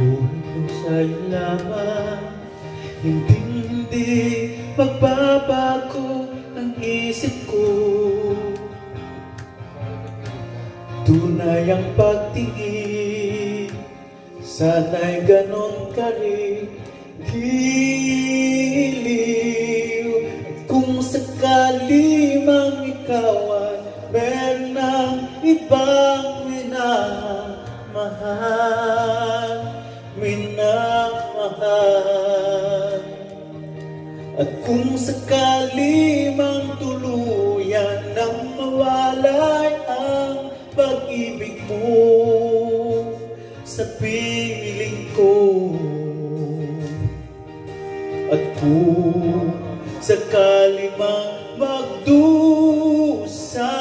Kung sa'yo lamang, hindi magbabago ang isip ko. Tunay ang pagtingin, sana'y ganon ka rin giliw. At kung sakali mang ikaw ay meron ng ibang minamahal, at kung sakali mang tuluyan nang mawalay ang pag-ibig mo sa piling ko, at kung sakali mang magdusa,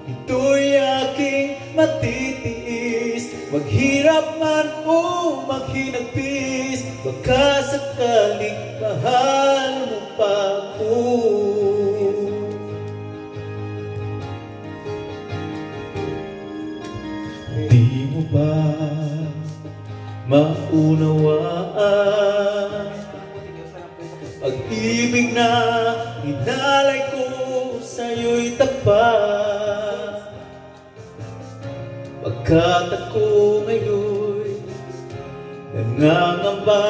ito'y aking matitiis. Maghirap man o maghinagpis, baka sakaling mahal mo pa ako. Di mo ba maunawaan pag-ibig na inalay ko sa'yo'y tapat? Pagkat ako ngayon'y nangangamba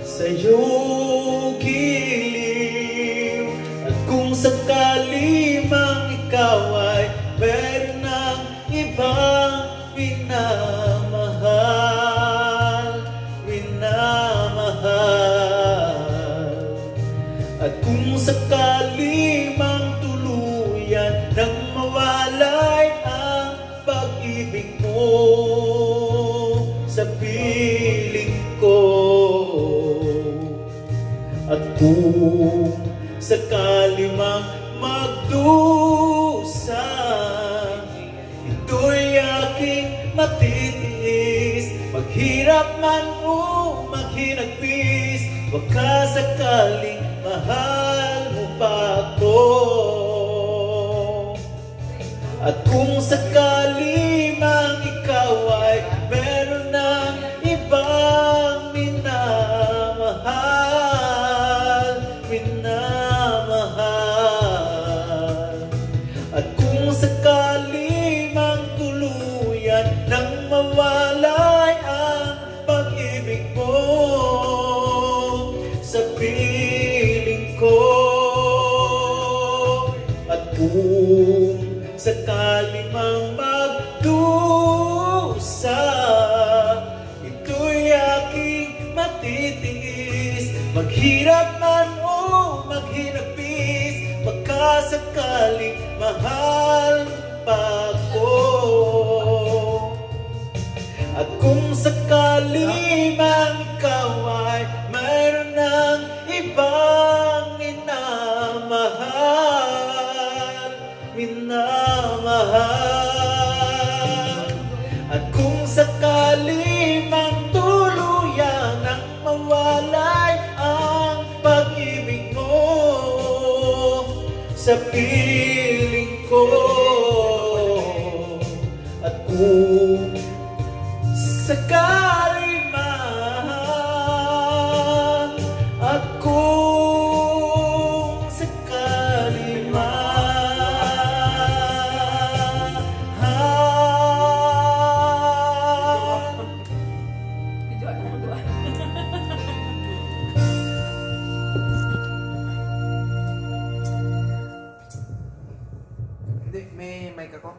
sa iyong giliw. At kung sakali mang ikaw ay meron ng ibang minamahal, at kung sakali mang tuluyan nang mawalay ang pag-ibig mo sa piling ko, at kung sakali mang magdusa, ito'y aking matitiis. Maghirap man o maghinagpis, baka sakaling mahal mo pa ako. At kung sakali mang ikaw ay meron ng ibang minamahal, at kung sakali mang tuluyan nang mawalay ang pag-ibig mo sa piling ko, at kung sakali mang magdusa, ito'y aking matitiis. Maghirap man o maghinagpis, baka sakaling mahal pa ako. At kung sakali mang ikaw ay mayroon ng ibang minamahal, at kung sakali mang tuluyan nang mawalay ang pag-ibig mo sa piling ko, at kung sakali man, at kung sakali man, Hindi, may mic ako.